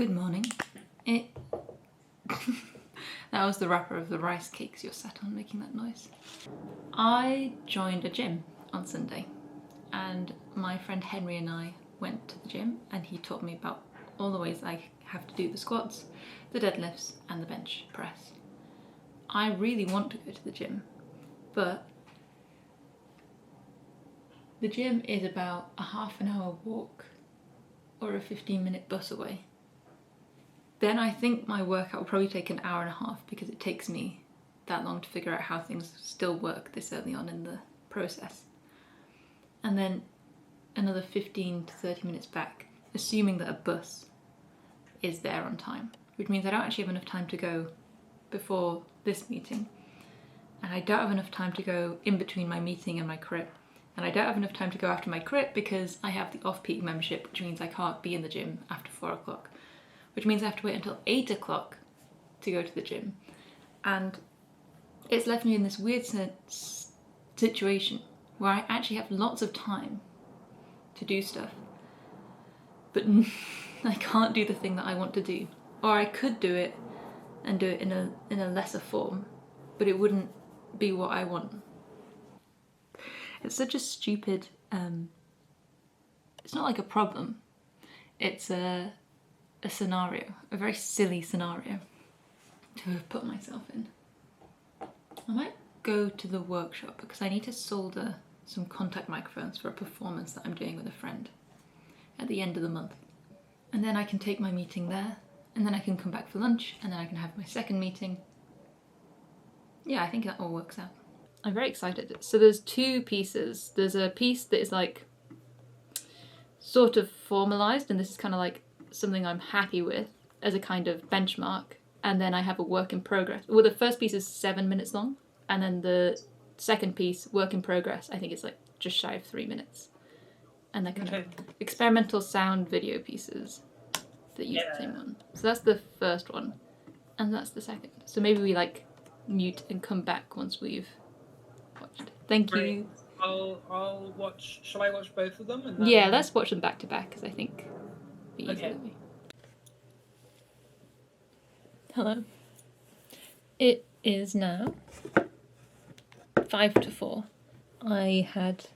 Good morning. That was the wrapper of the rice cakes you're sat on making that noise. I joined a gym on Sunday and my friend Henry and I went to the gym and he taught me about all the ways I have to do the squats, the deadlifts and the bench press. I really want to go to the gym, but the gym is about a half an hour walk or a 15-minute bus away. Then I think my workout will probably take an hour and a half because it takes me that long to figure out how things still work this early on in the process. And then another 15 to 30 minutes back, assuming that a bus is there on time, which means I don't actually have enough time to go before this meeting. And I don't have enough time to go in between my meeting and my crit. And I don't have enough time to go after my crit because I have the off-peak membership, which means I can't be in the gym after 4 o'clock. Which means I have to wait until 8 o'clock to go to the gym. And it's left me in this weird situation where I actually have lots of time to do stuff, but I can't do the thing that I want to do. Or I could do it and do it in a lesser form, but it wouldn't be what I want. It's such a stupid, it's not like a problem, it's a scenario, a very silly scenario to have put myself in. I might go to the workshop because I need to solder some contact microphones for a performance that I'm doing with a friend at the end of the month. And then I can take my meeting there, and then I can come back for lunch, and then I can have my second meeting. Yeah, I think that all works out. I'm very excited. So there's two pieces. There's a piece that is like sort of formalized, and this is kind of like something I'm happy with as a kind of benchmark, and then I have a work in progress. Well, the first piece is 7 minutes long, and then the second piece, work in progress, I think it's like just shy of 3 minutes. And they're kind of experimental sound video pieces that use the same one. So that's the first one, and that's the second. So maybe we like mute and come back once we've watched. Thank you. I'll watch. Shall I watch both of them? And then... Yeah, let's watch them back to back because I think it'll be easier than me. Hello. It is now 5 to 4. I had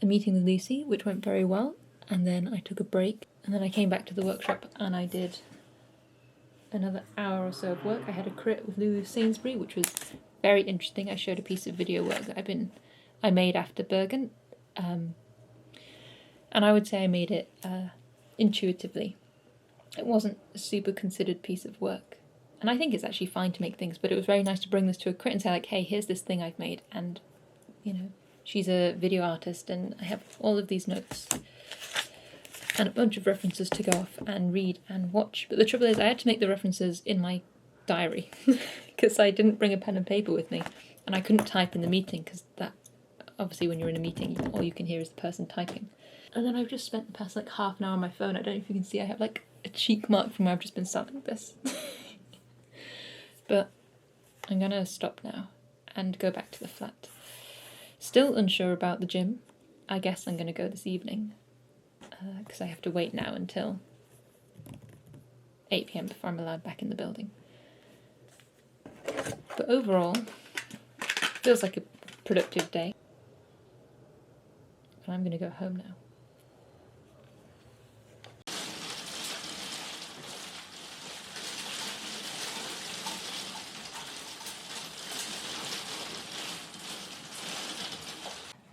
a meeting with Lucy, which went very well, and then I took a break, and then I came back to the workshop and I did another hour or so of work. I had a crit with Lulu Sainsbury, which was very interesting. I showed a piece of video work that I made after Bergen, and I would say I made it intuitively. It wasn't a super considered piece of work, and I think it's actually fine to make things, but it was very nice to bring this to a crit and say like, hey, here's this thing I've made, and you know, she's a video artist and I have all of these notes and a bunch of references to go off and read and watch. But the trouble is I had to make the references in my diary because I didn't bring a pen and paper with me, and I couldn't type in the meeting because that, obviously when you're in a meeting all you can hear is the person typing. And then I've just spent the past like half an hour on my phone. I don't know if you can see, I have like a cheek mark from where I've just been sat like this. But I'm gonna stop now and go back to the flat. Still unsure about the gym. I guess I'm gonna go this evening because I have to wait now until 8 PM before I'm allowed back in the building. But overall, feels like a productive day. And I'm gonna go home now.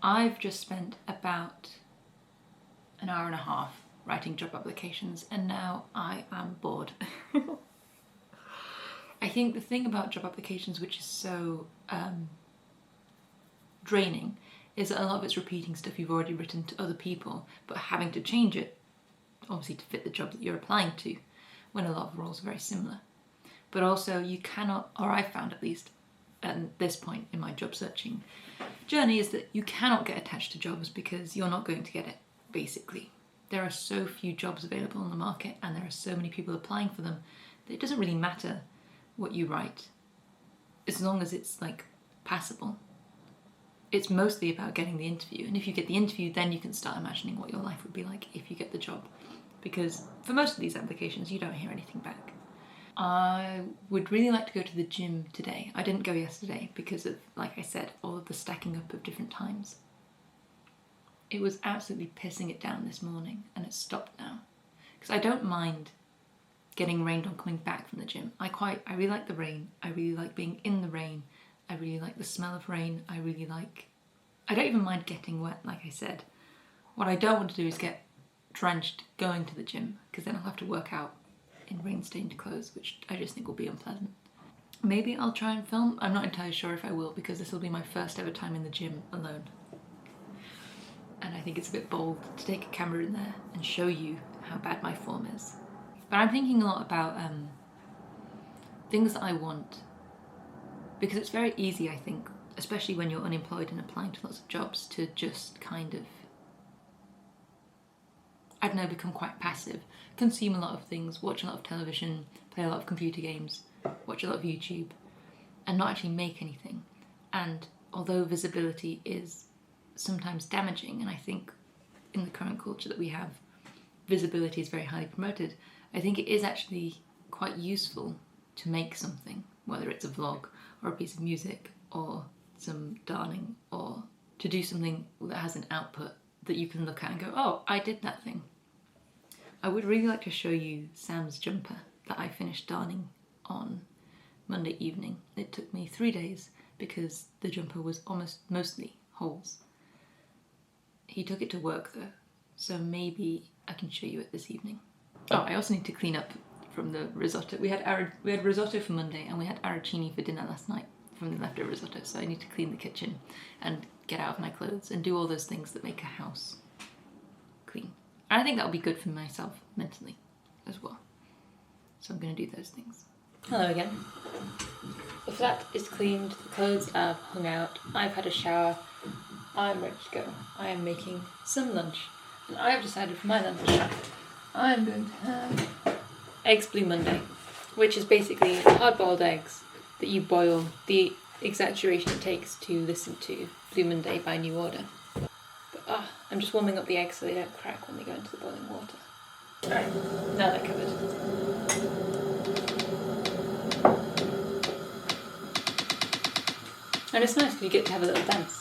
I've just spent about an hour and a half writing job applications, and now I am bored. I think the thing about job applications which is so draining is that a lot of it's repeating stuff you've already written to other people, but having to change it, obviously to fit the job that you're applying to, when a lot of roles are very similar. But also you cannot, or I found at least at this point in my job searching journey, is that you cannot get attached to jobs because you're not going to get it, basically. There are so few jobs available on the market and there are so many people applying for them that it doesn't really matter what you write as long as it's like passable. It's mostly about getting the interview, and if you get the interview then you can start imagining what your life would be like if you get the job. because for most of these applications you don't hear anything back. I would really like to go to the gym today. I didn't go yesterday because of, like I said, all of the stacking up of different times. It was absolutely pissing it down this morning and it's stopped now. Because I don't mind getting rained on coming back from the gym. I really like the rain. I really like being in the rain. I really like the smell of rain. I don't even mind getting wet, like I said. What I don't want to do is get drenched going to the gym, because then I'll have to work out in rain-stained clothes, which I just think will be unpleasant. Maybe I'll try and film. I'm not entirely sure if I will, because this will be my first ever time in the gym alone. And I think it's a bit bold to take a camera in there and show you how bad my form is. But I'm thinking a lot about things that I want, because it's very easy, I think, especially when you're unemployed and applying to lots of jobs, to just kind of, I don't know, become quite passive, consume a lot of things, watch a lot of television, play a lot of computer games, watch a lot of YouTube, and not actually make anything. And although visibility is sometimes damaging, and I think in the current culture that we have, visibility is very highly promoted, I think it is actually quite useful to make something, whether it's a vlog or a piece of music or some darning, or to do something that has an output that you can look at and go, oh, I did that thing. I would really like to show you Sam's jumper that I finished darning on Monday evening. It took me 3 days because the jumper was mostly holes. He took it to work though, so maybe I can show you it this evening. Oh, I also need to clean up from the risotto. We had risotto for Monday and we had arancini for dinner last night from the leftover risotto, so I need to clean the kitchen and get out of my clothes and do all those things that make a house clean. And I think that'll be good for myself mentally as well. So I'm going to do those things. Hello again. The flat is cleaned, the clothes are hung out, I've had a shower, I'm ready to go. I am making some lunch, and I have decided for my lunch I'm going to have eggs Blue Monday, which is basically hard-boiled eggs that you boil the exact duration it takes to listen to Blue Monday by New Order. But I'm just warming up the eggs so they don't crack when they go into the boiling water. Alright, now they're covered. And it's nice because you get to have a little dance.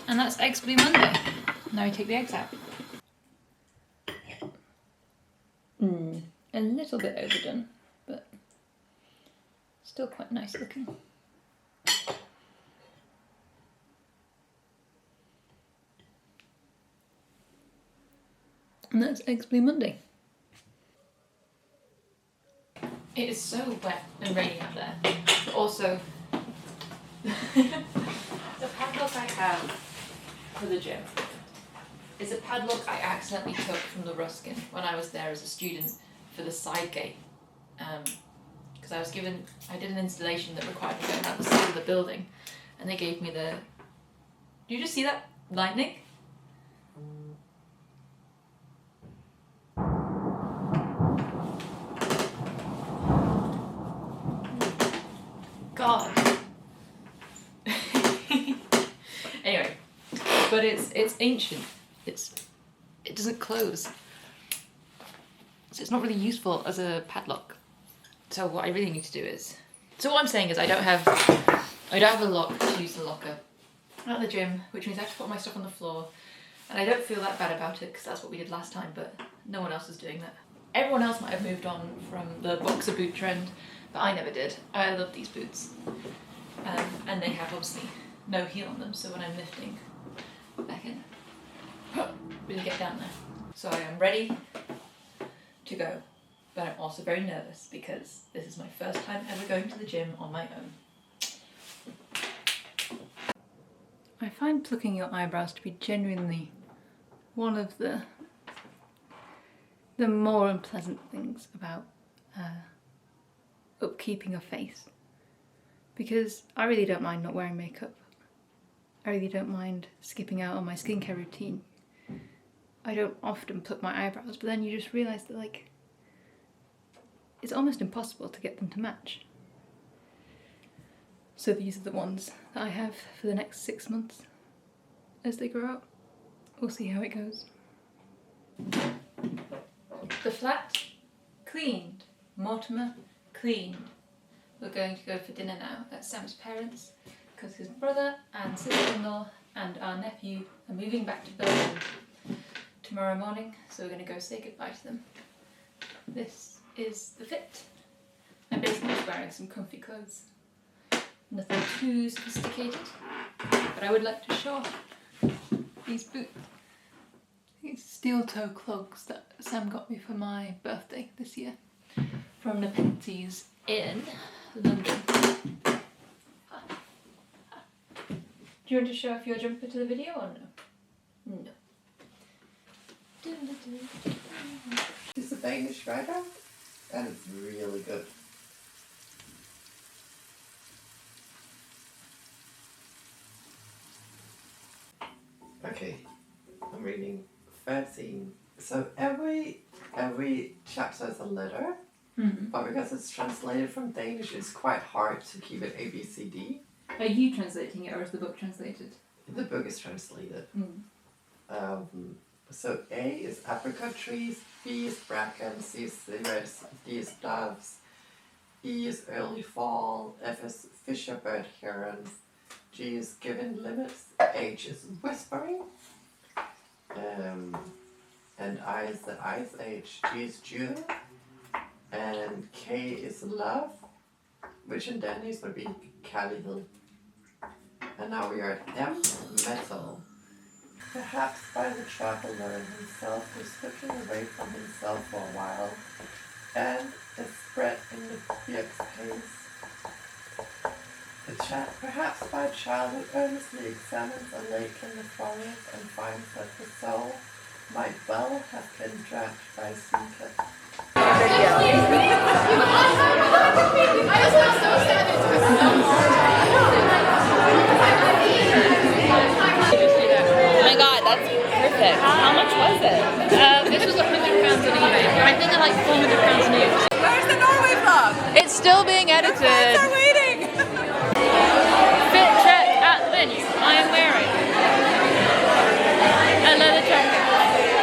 And that's eggs Blue Monday. Now I take the eggs out. A little bit overdone, but still quite nice looking. And that's eggs Blue Monday. It is so wet and rainy out there, but also the padlock I have for the gym is a padlock I accidentally took from the Ruskin when I was there as a student for the side gate, because I did an installation that required me going down the side of the building, and they gave me the, did you just see that lightning? God. Anyway, but it's ancient. It doesn't close, so it's not really useful as a padlock. So what I really need to do is, so what I'm saying is I don't have a lock to use the locker at the gym, which means I have to put my stuff on the floor, and I don't feel that bad about it because that's what we did last time, but no one else is doing that. Everyone else might have moved on from the boxer boot trend, but I never did. I love these boots, and they have obviously no heel on them, so when I'm lifting, I can really get down there. So I am ready to go, but I'm also very nervous because this is my first time ever going to the gym on my own. I find plucking your eyebrows to be genuinely one of the more unpleasant things about upkeeping a face, because I really don't mind not wearing makeup. I really don't mind skipping out on my skincare routine. I don't often pluck my eyebrows, but then you just realise that, like, it's almost impossible to get them to match. So these are the ones that I have for the next 6 months as they grow up. We'll see how it goes. The flat, cleaned. Mortimer, cleaned. We're going to go for dinner now at Sam's parents, because his brother and sister-in-law and our nephew are moving back to Berlin tomorrow morning, so we're going to go say goodbye to them. This is the fit. I'm basically just wearing some comfy clothes. Nothing too sophisticated, but I would like to show off these boots. These steel toe clogs that Sam got me for my birthday this year from Nepenthes in London. Do you want to show off your jumper to the video or no? No. It's a Danish writer and it's really good. Okay, I'm reading 13. So every chapter is a letter, but because it's translated from Danish, it's quite hard to keep it A, B, C, D. Are you translating it or is the book translated? The book is translated. So A is apricot trees, B is bracken, C is cigarettes, D is doves, E is early fall, F is fisher-bird herons, G is given limits, H is whispering, and I is the ice age, G is June, and K is love, which in Danish would be kærlighed. And now we are at M, metal. Perhaps by the traveler himself was slipping away from himself for a while, and is spread in the beard's pace. Perhaps by a child who earnestly examines a lake in the forest and finds that the soul might well have been dragged by a sea cat. Oh my god, that's perfect. How much was it? This was £100 on eBay. I think they're like £400 new. Where's the Norway vlog? It's still being edited. We're waiting. Fit check at the venue. I am wearing a leather jacket,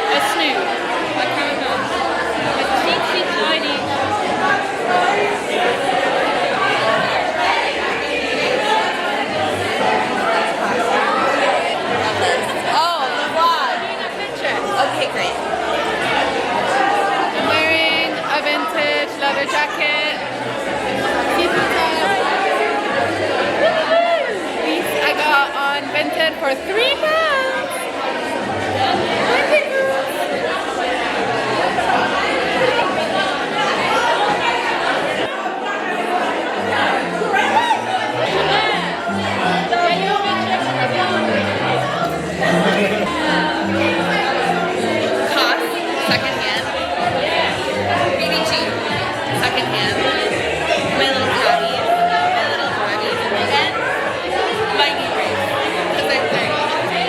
a snood, a caravan, a teensy tiny Oh, the vlog. picture. Okay, great. I'm wearing a vintage leather jacket. These I got on Vinted for £3. Cost, secondhand. BBG, secondhand. My little tabbies, my little doggies, and my knee brace, because I'm 30.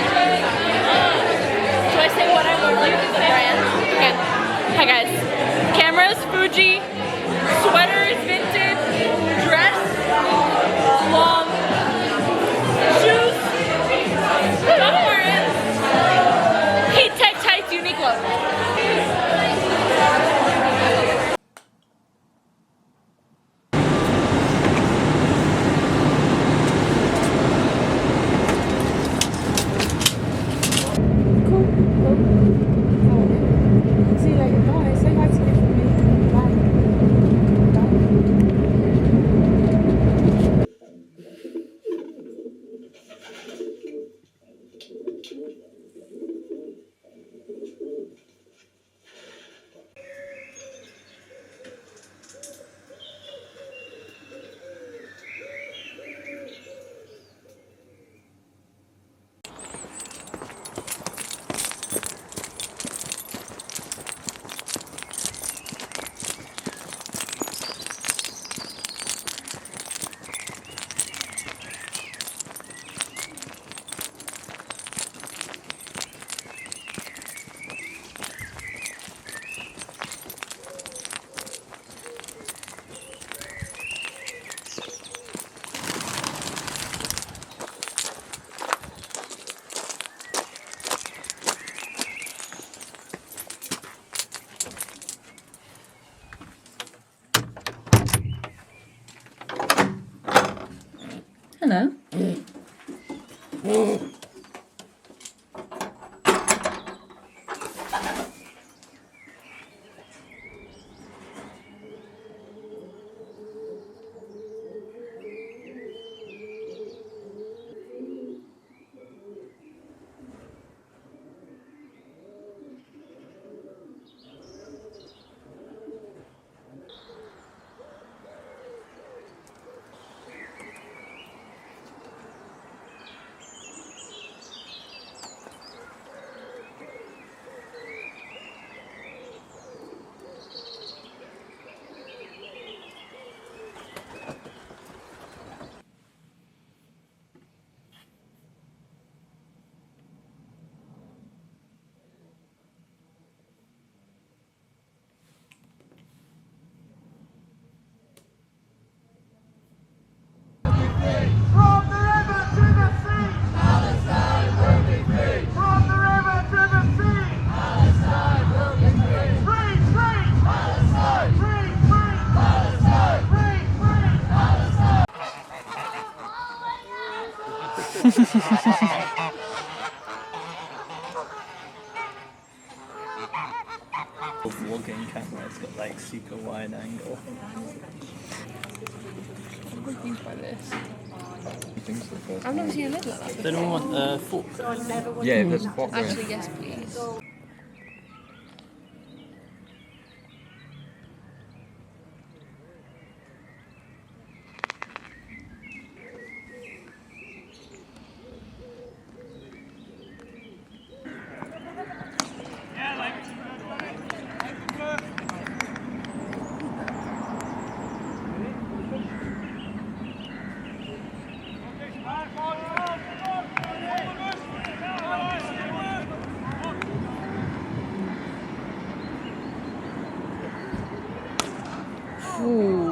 Hello. Vlogging camera, it's got like super wide angle. What do you think by this? I've never seen a lid like that before. Does anyone want a fork? Yeah, there's a fork there. Actually, yes, please. Ooh.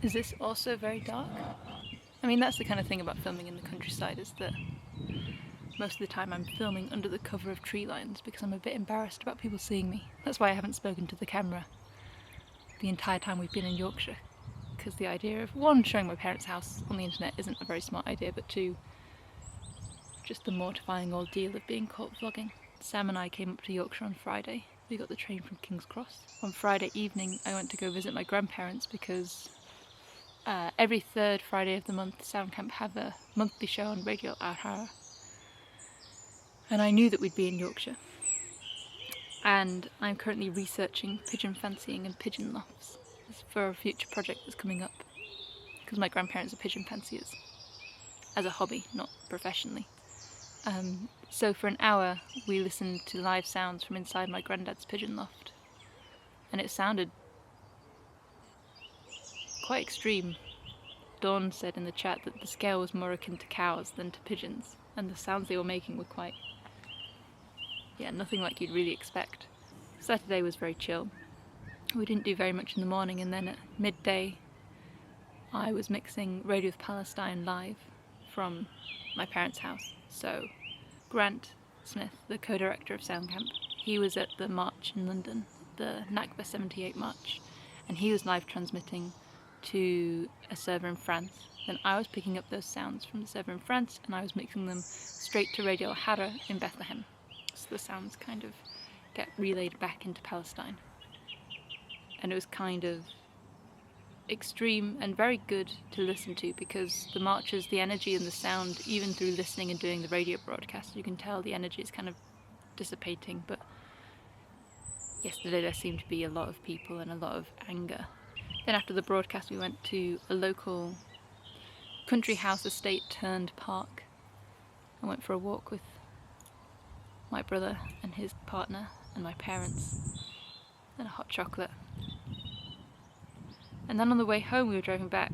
Is this also very dark? I mean, that's the kind of thing about filming in the countryside, is that most of the time I'm filming under the cover of tree lines because I'm a bit embarrassed about people seeing me. That's why I haven't spoken to the camera the entire time we've been in Yorkshire, because the idea of, one, showing my parents' house on the internet isn't a very smart idea, but two, just the mortifying ordeal of being caught vlogging. Sam and I came up to Yorkshire on Friday. We got the train from King's Cross. On Friday evening I went to go visit my grandparents because every third Friday of the month Bandcamp have a monthly show on Radio Alhara, and I knew that we'd be in Yorkshire. And I'm currently researching pigeon fancying and pigeon lofts for a future project that's coming up, because my grandparents are pigeon fanciers, as a hobby, not professionally. So for an hour we listened to live sounds from inside my granddad's pigeon loft, and it sounded quite extreme. Dawn said in the chat that the scale was more akin to cows than to pigeons, and the sounds they were making were quite, yeah, nothing like you'd really expect. Saturday was very chill. We didn't do very much in the morning, and then at midday I was mixing Radio of Palestine live from my parents' house. So Grant Smith, the co-director of Bandcamp, he was at the march in London, the Nakba 78 march, and he was live transmitting to a server in France. Then I was picking up those sounds from the server in France and I was mixing them straight to Radio Alhara in Bethlehem. So the sounds kind of get relayed back into Palestine. And it was kind of extreme and very good to listen to, because the marches, the energy and the sound, even through listening and doing the radio broadcast, you can tell the energy is kind of dissipating. But yesterday there seemed to be a lot of people and a lot of anger. Then after the broadcast we went to a local country house estate turned park. I went for a walk with my brother and his partner and my parents, and a hot chocolate. And then on the way home we were driving back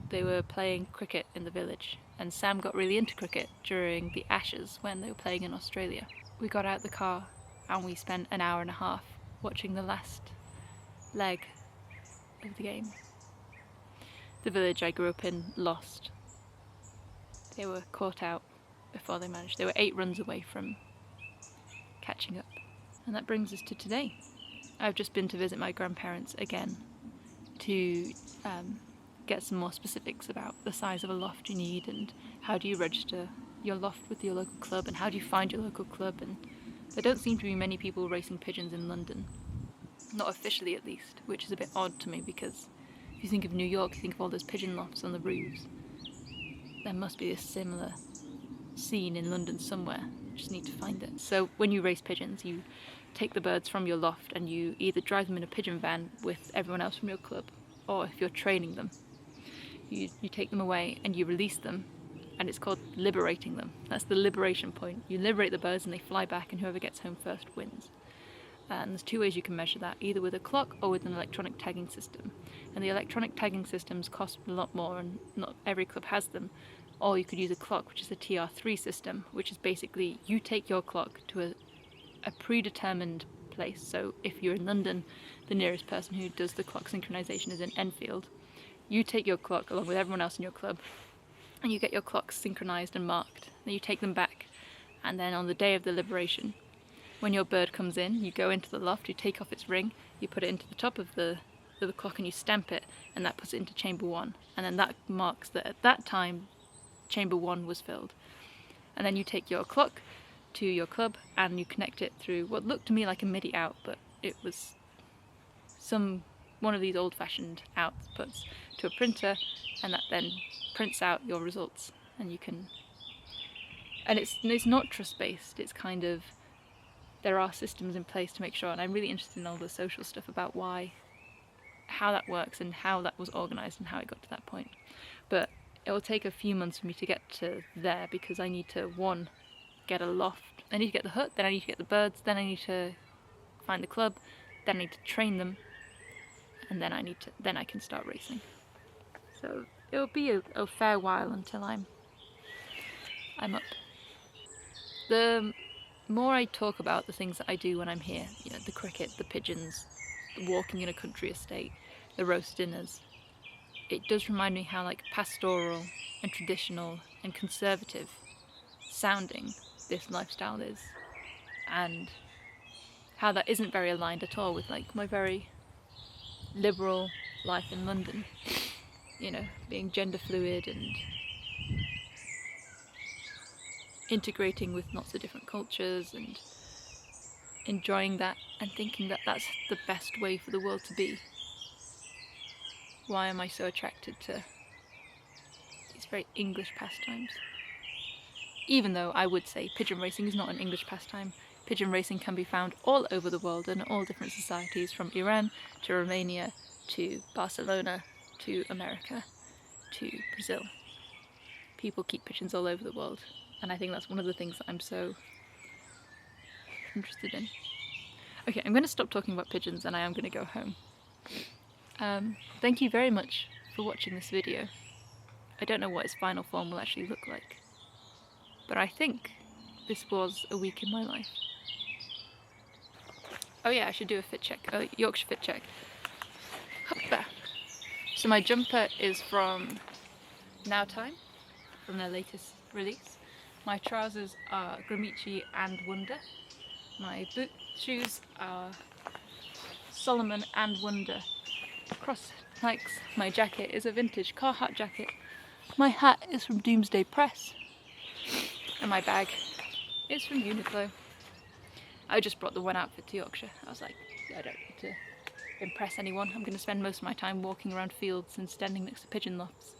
they were playing cricket in the village, and Sam got really into cricket during the Ashes when they were playing in Australia. We got out the car and we spent an hour and a half watching the last leg of the game. The village I grew up in lost. They were caught out before they managed. They were 8 runs away from catching up. And that brings us to today. I've just been to visit my grandparents again to get some more specifics about the size of a loft you need and how do you register your loft with your local club and how do you find your local club. And there don't seem to be many people racing pigeons in London. Not officially at least, which is a bit odd to me because if you think of New York, you think of all those pigeon lofts on the roofs. There must be a similar scene in London somewhere. You just need to find it. So when you race pigeons, you take the birds from your loft and you either drive them in a pigeon van with everyone else from your club, or if you're training them, you take them away and you release them, and it's called liberating them. That's the liberation point. You liberate the birds and they fly back, and whoever gets home first wins. And there's 2 ways you can measure that, either with a clock or with an electronic tagging system. And the electronic tagging systems cost a lot more, and not every club has them. Or you could use a clock, which is a TR3 system, which is basically you take your clock to a predetermined place. So if you're in London, the nearest person who does the clock synchronization is in Enfield. You take your clock along with everyone else in your club, and you get your clocks synchronized and marked. Then you take them back, and then on the day of the liberation, when your bird comes in, you go into the loft, you take off its ring, you put it into the top of the clock and you stamp it, and that puts it into chamber 1. And then that marks that at that time, chamber 1 was filled. And then you take your clock to your club and you connect it through what looked to me like a MIDI out, but it was one of these old-fashioned outputs to a printer, and that then prints out your results. And you can, and it's not trust-based. It's kind of, there are systems in place to make sure, and I'm really interested in all the social stuff about how that works and how that was organised and how it got to that point. But it will take a few months for me to get to there because I need to, 1, get a loft, I need to get the hut, then I need to get the birds, then I need to find the club, then I need to train them, and then I can start racing. So it'll be a fair while until I'm up. The more I talk about the things that I do when I'm here, you know, the cricket, the pigeons, the walking in a country estate, the roast dinners, it does remind me how like pastoral and traditional and conservative sounding this lifestyle is, and how that isn't very aligned at all with like my very liberal life in London, you know, being gender fluid and integrating with lots of different cultures and enjoying that and thinking that that's the best way for the world to be. Why am I so attracted to these very English pastimes? Even though I would say pigeon racing is not an English pastime. Pigeon racing can be found all over the world in all different societies, from Iran to Romania to Barcelona to America to Brazil. People keep pigeons all over the world, and I think that's one of the things that I'm so interested in. Okay, I'm going to stop talking about pigeons and I am going to go home. Thank you very much for watching this video. I don't know what its final form will actually look like, but I think this was a week in my life. Oh yeah, I should do a fit check, a Yorkshire fit check. Up there. So my jumper is from Now Time, from their latest release. My trousers are Gramici and Wonder. My boot shoes are Solomon and Wonder. Cross Nikes. My jacket is a vintage Carhartt jacket. My hat is from Doomsday Press. And my bag is from Uniqlo. I just brought the one outfit to Yorkshire. I was like, I don't need to impress anyone. I'm going to spend most of my time walking around fields and standing next to pigeon lofts.